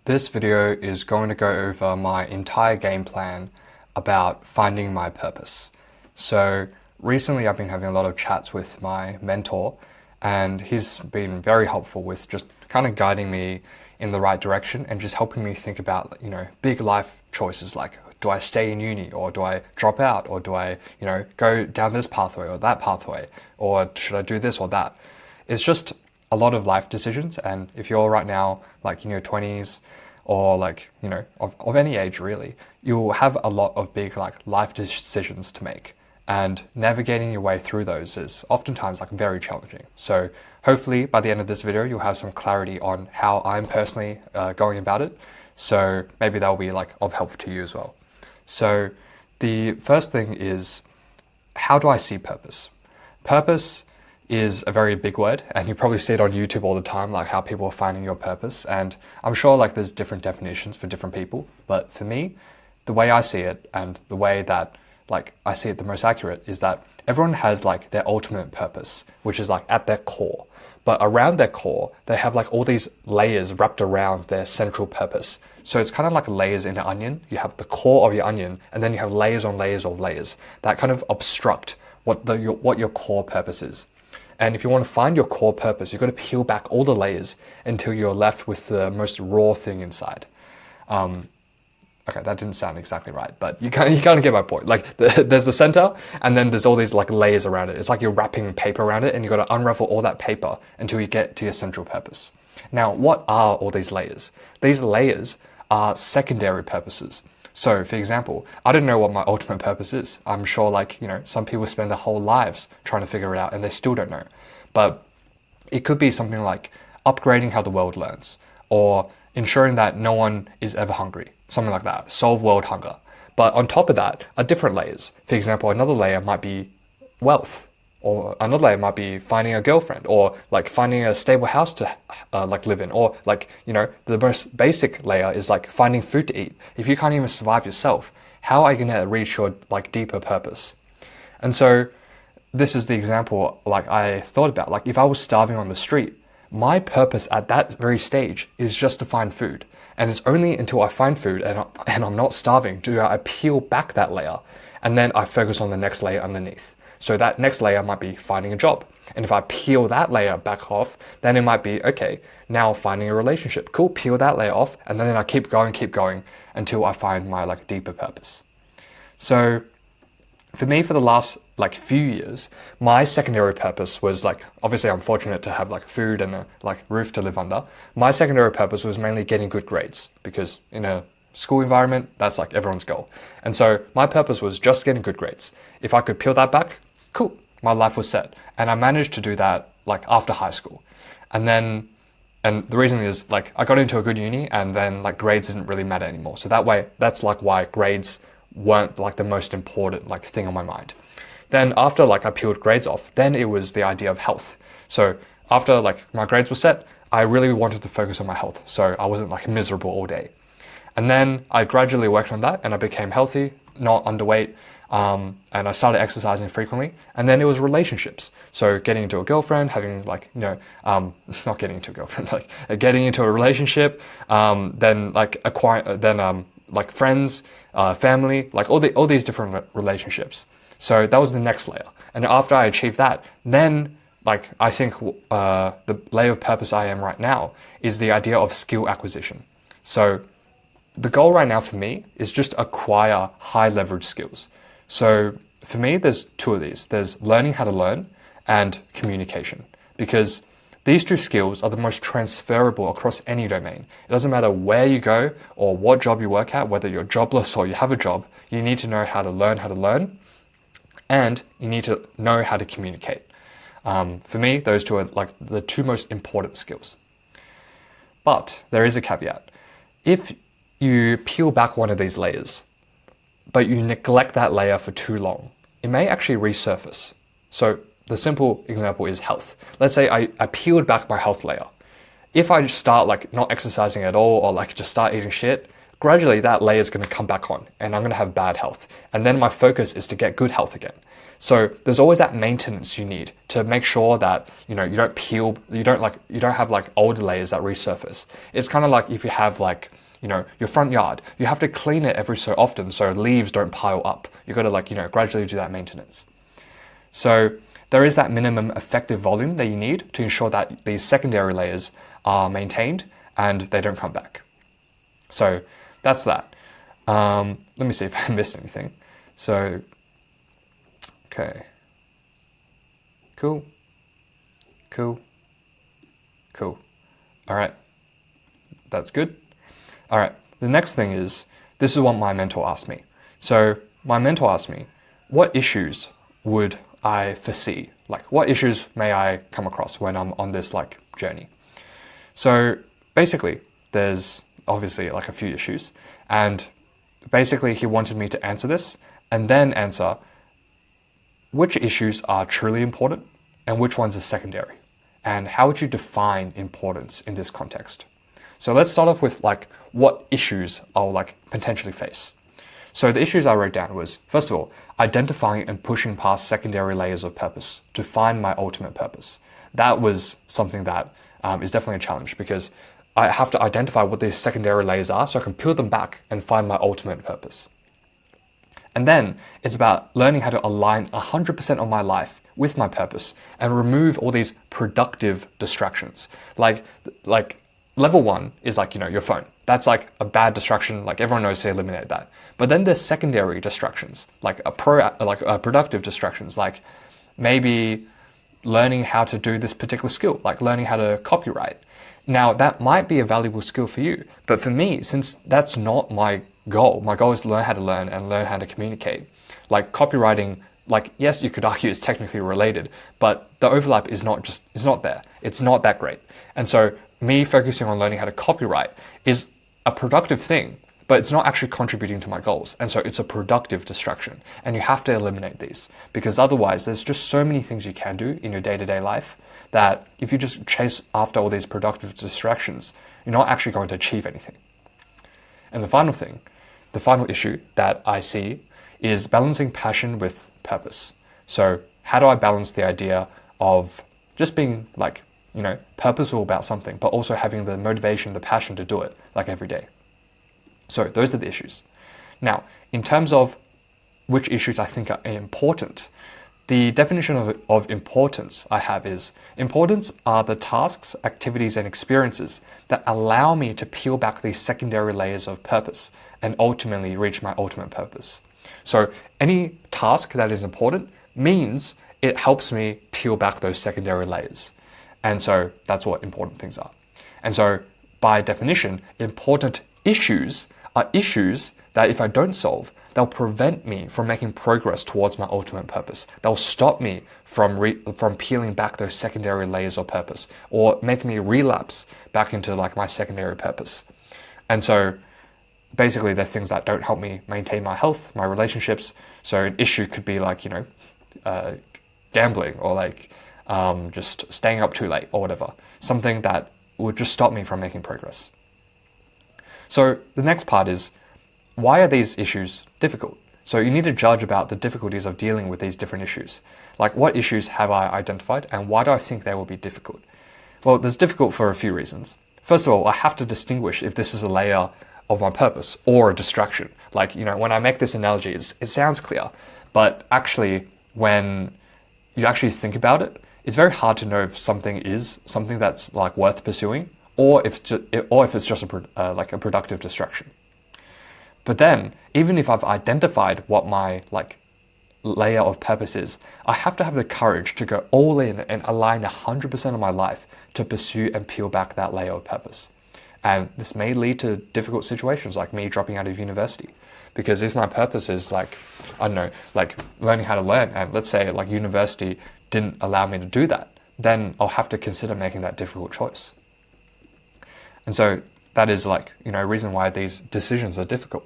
This video is going to go over my entire game plan about finding my purpose. So recently I've been having a lot of chats with my mentor, and he's been very helpful with just kind of guiding me in the right direction and just helping me think about, big life choices like, do I stay in uni, or do I drop out, or do I, go down this pathway or that pathway, or should I do this or that? It's just a lot of life decisions. And if you're right now like in your 20s or of any age really, you'll have a lot of big life decisions to make, and navigating your way through those is oftentimes very challenging. So hopefully by the end of this video you'll have some clarity on how I'm personally going about it, so maybe that'll be of help to you as well. So the first thing is, how do I see purpose? Purpose is a very big word, and you probably see it on YouTube all the time, like how people are finding your purpose. And I'm sure there's different definitions for different people, but for me, the way I see it and the way that I see it the most accurate is that everyone has their ultimate purpose, which is at their core. But around their core, they have all these layers wrapped around their central purpose. So it's kind of like layers in an onion. You have the core of your onion, and then you have layers on layers of layers that kind of obstruct what your core purpose is. And if you want to find your core purpose, you've got to peel back all the layers until you're left with the most raw thing inside. Okay, that didn't sound exactly right, but you kind of get my point. There's the center, and then there's all these layers around it. It's like you're wrapping paper around it, and you've got to unravel all that paper until you get to your central purpose. Now, what are all these layers? These layers are secondary purposes. So, for example, I don't know what my ultimate purpose is. I'm sure some people spend their whole lives trying to figure it out and they still don't know. But it could be something like upgrading how the world learns, or ensuring that no one is ever hungry, something like that, solve world hunger. But on top of that are different layers. For example, another layer might be wealth, or another layer might be finding a girlfriend, or finding a stable house to live in, or the most basic layer is finding food to eat. If you can't even survive yourself, how are you going to reach your deeper purpose? And so this is the example I thought about. If I was starving on the street, my purpose at that very stage is just to find food. And it's only until I find food and I'm not starving do I peel back that layer, and then I focus on the next layer underneath. So that next layer might be finding a job. And if I peel that layer back off, then it might be, okay, now finding a relationship. Cool, peel that layer off, and then I keep going until I find my deeper purpose. So for me, for the last few years, my secondary purpose was obviously I'm fortunate to have food and a roof to live under. My secondary purpose was mainly getting good grades, because in a school environment, that's everyone's goal. And so my purpose was just getting good grades. If I could peel that back, cool, my life was set. And I managed to do that after high school. And the reason is I got into a good uni, and then grades didn't really matter anymore. So that's why grades weren't the most important thing on my mind. Then after I peeled grades off, then it was the idea of health. So after my grades were set, I really wanted to focus on my health, so I wasn't miserable all day. And then I gradually worked on that, and I became healthy, not underweight, and I started exercising frequently. And then it was relationships. So getting into a girlfriend, having not getting into a girlfriend, getting into a relationship, then friends, family, all these different relationships. So that was the next layer. And after I achieved that, then I think the layer of purpose I am right now is the idea of skill acquisition. So the goal right now for me is just acquire high leverage skills. So for me, there's two of these. There's learning how to learn and communication, because these two skills are the most transferable across any domain. It doesn't matter where you go or what job you work at, whether you're jobless or you have a job, you need to know how to learn, and you need to know how to communicate. For me, those two are the two most important skills. But there is a caveat. If you peel back one of these layers, but you neglect that layer for too long, it may actually resurface. So the simple example is health. Let's say I peeled back my health layer. If I just start not exercising at all, or just start eating shit, gradually that layer is going to come back on, and I'm going to have bad health. And then my focus is to get good health again. So there's always that maintenance you need to make sure that you don't peel, you don't have like older layers that resurface. It's kind of like if you have like your front yard, you have to clean it every so often so leaves don't pile up. You got to like gradually do that maintenance. So there is that minimum effective volume that you need to ensure that these secondary layers are maintained and they don't come back. So that's that. Let me see if I missed anything. So, okay. Cool. All right. That's good. All right. The next thing is, this is what my mentor asked me. So my mentor asked me, what issues would I foresee? Like, what issues may I come across when I'm on this like journey? So basically, there's obviously like a few issues, and basically he wanted me to answer this and then answer which issues are truly important and which ones are secondary, and how would you define importance in this context. So let's start off with like what issues I'll like potentially face. So the issues I wrote down was, first of all, identifying and pushing past secondary layers of purpose to find my ultimate purpose. That was something that is definitely a challenge, because I have to identify what these secondary layers are so I can peel them back and find my ultimate purpose. And then it's about learning how to align 100% of my life with my purpose and remove all these productive distractions. Like level one is like, your phone. That's like a bad distraction. Like everyone knows to eliminate that. But then there's secondary distractions, like productive distractions, like maybe learning how to do this particular skill, like learning how to copyright. Now that might be a valuable skill for you, but for me, since that's not my goal is to learn how to learn and learn how to communicate. Like copywriting, like yes, you could argue it's technically related, but the overlap is not there. It's not that great. And so me focusing on learning how to copyright is a productive thing, but it's not actually contributing to my goals. And so it's a productive distraction. And you have to eliminate these, because otherwise there's just so many things you can do in your day-to-day life that if you just chase after all these productive distractions, you're not actually going to achieve anything. And the final issue that I see is balancing passion with purpose. So how do I balance the idea of just being like, purposeful about something, but also having the motivation, the passion to do it like every day? So those are the issues. Now, in terms of which issues I think are important, the definition of importance I have is, importance are the tasks, activities, and experiences that allow me to peel back these secondary layers of purpose and ultimately reach my ultimate purpose. So any task that is important means it helps me peel back those secondary layers. And so that's what important things are. And so by definition, important issues are issues that if I don't solve, they'll prevent me from making progress towards my ultimate purpose. They'll stop me from peeling back those secondary layers of purpose, or make me relapse back into like my secondary purpose. And so basically they're things that don't help me maintain my health, my relationships. So an issue could be like, gambling, or like just staying up too late or whatever. Something that would just stop me from making progress. So the next part is, why are these issues difficult? So you need to judge about the difficulties of dealing with these different issues. Like, what issues have I identified and why do I think they will be difficult? Well, there's difficult for a few reasons. First of all, I have to distinguish if this is a layer of my purpose or a distraction. Like, when I make this analogy, it sounds clear, but actually when you actually think about it, it's very hard to know if something is something that's like worth pursuing, or if it's just like a productive distraction. But then, even if I've identified what my like layer of purpose is, I have to have the courage to go all in and align 100% of my life to pursue and peel back that layer of purpose. And this may lead to difficult situations, like me dropping out of university. Because if my purpose is like, I don't know, like learning how to learn, and let's say like university didn't allow me to do that, then I'll have to consider making that difficult choice. And so that is like, a reason why these decisions are difficult.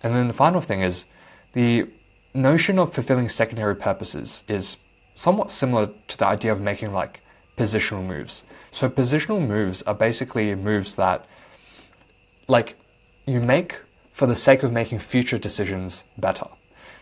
And then the final thing is, the notion of fulfilling secondary purposes is somewhat similar to the idea of making like positional moves. So positional moves are basically moves that like you make for the sake of making future decisions better.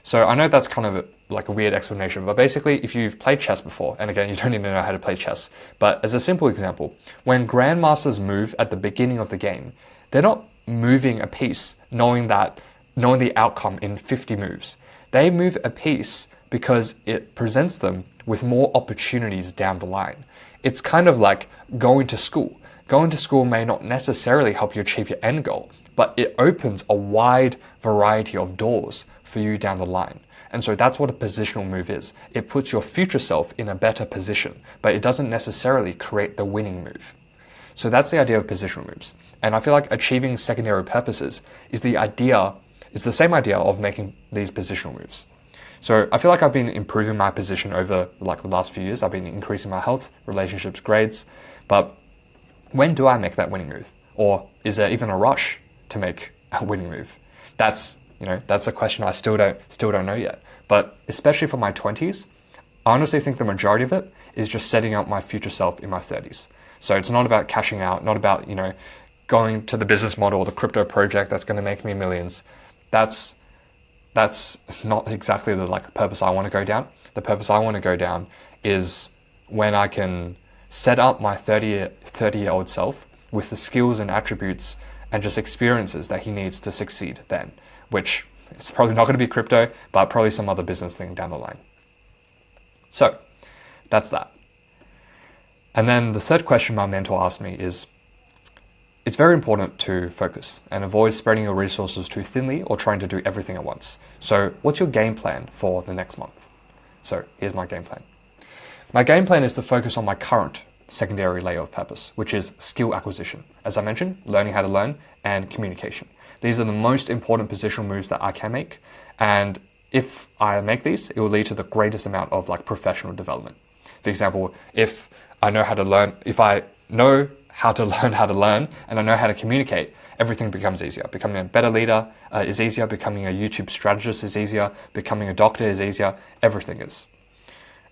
So I know that's kind of like a weird explanation, but basically if you've played chess before, and again, you don't even know how to play chess, but as a simple example, when grandmasters move at the beginning of the game, they're not moving a piece knowing the outcome in 50 moves. They move a piece because it presents them with more opportunities down the line. It's kind of like going to school. Going to school may not necessarily help you achieve your end goal, but it opens a wide variety of doors for you down the line. And so that's what a positional move is. It puts your future self in a better position, but it doesn't necessarily create the winning move. So that's the idea of positional moves. And I feel like achieving secondary purposes is the same idea of making these positional moves. So I feel like I've been improving my position over like the last few years. I've been increasing my health, relationships, grades, but when do I make that winning move? Or is there even a rush to make a winning move? That's a question I still don't know yet. But especially for my 20s, I honestly think the majority of it is just setting up my future self in my 30s. So it's not about cashing out, not about, going to the business model or the crypto project that's going to make me millions. That's not exactly the purpose I want to go down. The purpose I want to go down is when I can set up my 30-year-old self with the skills and attributes and just experiences that he needs to succeed then, which it's probably not going to be crypto, but probably some other business thing down the line. So that's that. And then the third question my mentor asked me is, it's very important to focus and avoid spreading your resources too thinly or trying to do everything at once. So what's your game plan for the next month? So here's my game plan. My game plan is to focus on my current secondary layer of purpose, which is skill acquisition. As I mentioned, learning how to learn and communication. These are the most important positional moves that I can make. And if I make these, it will lead to the greatest amount of professional development. For example, if I know how to learn, if I know how to learn and I know how to communicate, everything becomes easier. Becoming a better leader is easier. Becoming a YouTube strategist is easier. Becoming a doctor is easier. Everything is.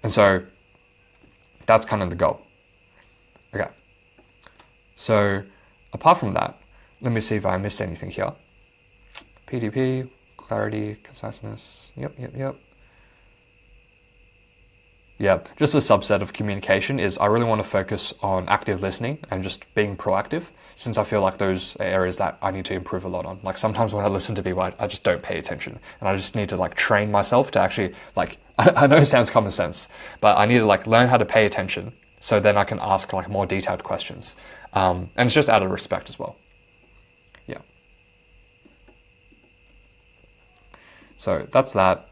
And so that's kind of the goal. Okay. So apart from that, let me see if I missed anything here. PDP, clarity, conciseness. Yep. Just a subset of communication is I really want to focus on active listening and just being proactive, since I feel like those are areas that I need to improve a lot on. Sometimes when I listen to people, I just don't pay attention, and I just need to train myself to actually I know it sounds common sense, but I need to learn how to pay attention so then I can ask more detailed questions. And it's just out of respect as well. Yeah. So that's that.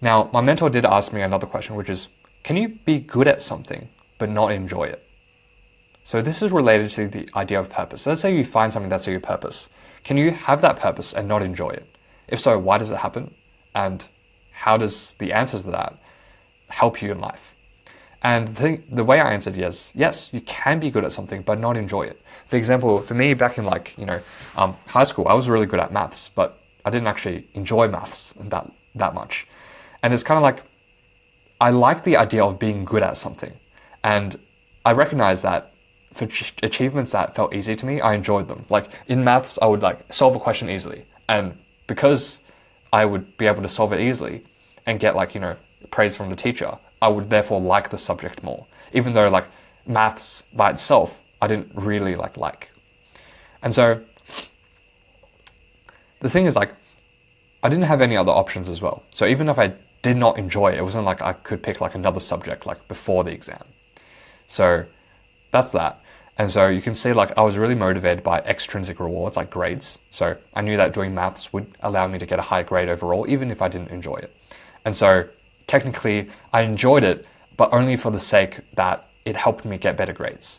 Now, my mentor did ask me another question, which is, can you be good at something but not enjoy it? So this is related to the idea of purpose. Let's say you find something that's your purpose. Can you have that purpose and not enjoy it? If so, why does it happen? And how does the answers to that help you in life? And the way I answered yes, you can be good at something but not enjoy it. For example, for me back in high school, I was really good at maths, but I didn't actually enjoy maths that much. And it's kind of I like the idea of being good at something. And I recognize that for achievements that felt easy to me, I enjoyed them. In maths, I would solve a question easily. And because I would be able to solve it easily and get praise from the teacher, I would therefore like the subject more. Even though maths by itself, I didn't really like. And so the thing is I didn't have any other options as well. So even if I did not enjoy it, it wasn't I could pick another subject before the exam. So that's that. And so you can see I was really motivated by extrinsic rewards like grades. So I knew that doing maths would allow me to get a high grade overall, even if I didn't enjoy it. And so technically I enjoyed it, but only for the sake that it helped me get better grades,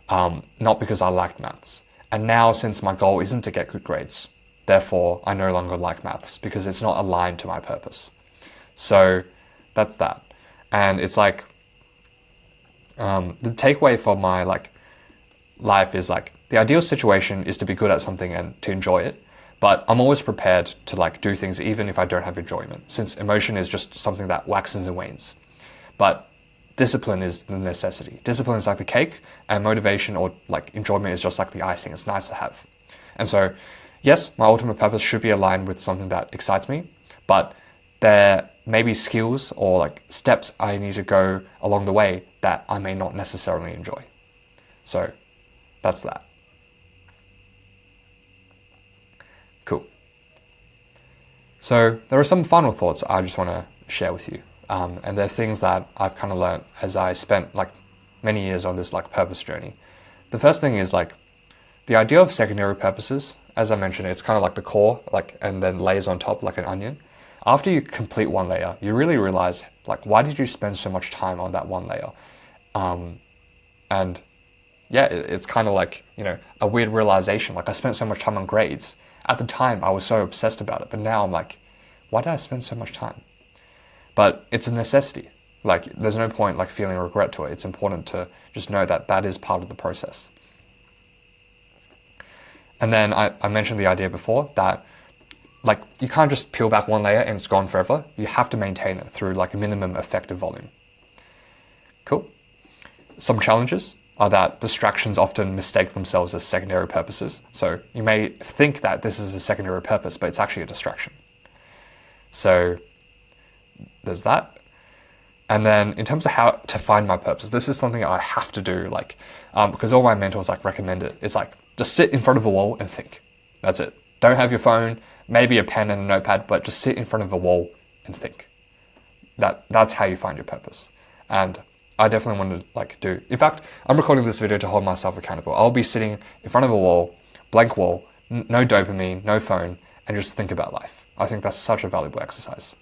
not because I liked maths. And now, since my goal isn't to get good grades, therefore I no longer like maths because it's not aligned to my purpose. So that's that. And it's the takeaway for my life is the ideal situation is to be good at something and to enjoy it. But I'm always prepared to do things even if I don't have enjoyment, since emotion is just something that waxes and wanes. But discipline is the necessity. Discipline is like the cake, and motivation or enjoyment is just the icing. It's nice to have. And so, yes, my ultimate purpose should be aligned with something that excites me, but there may be skills or like steps I need to go along the way that I may not necessarily enjoy. So that's that. Cool. So there are some final thoughts I just want to share with you. And they're things that I've kind of learned as I spent like many years on this like purpose journey. The first thing is like the idea of secondary purposes. As I mentioned, it's kind of like the core, like, and then layers on top like an onion. After you complete one layer, you really realize like, why did you spend so much time on that one layer? And yeah, it's kind of like, you know, a weird realization. Like I spent so much time on grades. At the time, I was so obsessed about it, but now I'm like, why did I spend so much time? But it's a necessity. Like there's no point like feeling regret to it. It's important to just know that that is part of the process. And then I mentioned the idea before that like you can't just peel back one layer and it's gone forever. You have to maintain it through like a minimum effective volume. Cool. Some challenges are that distractions often mistake themselves as secondary purposes. So you may think that this is a secondary purpose, but it's actually a distraction. So there's that. And then in terms of how to find my purpose, this is something I have to do, like, because all my mentors like recommend it. It's like, just sit in front of a wall and think. That's it. Don't have your phone, maybe a pen and a notepad, but just sit in front of a wall and think. That's how you find your purpose. And I definitely want to like do. In fact, I'm recording this video to hold myself accountable. I'll be sitting in front of a wall, blank wall, no dopamine, no phone, and just think about life. I think that's such a valuable exercise.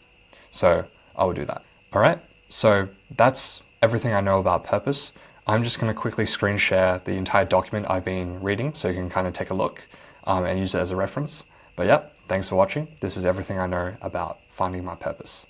So I will do that. All right. So that's everything I know about purpose. I'm just going to quickly screen share the entire document I've been reading so you can kind of take a look and use it as a reference. But yeah, thanks for watching. This is everything I know about finding my purpose.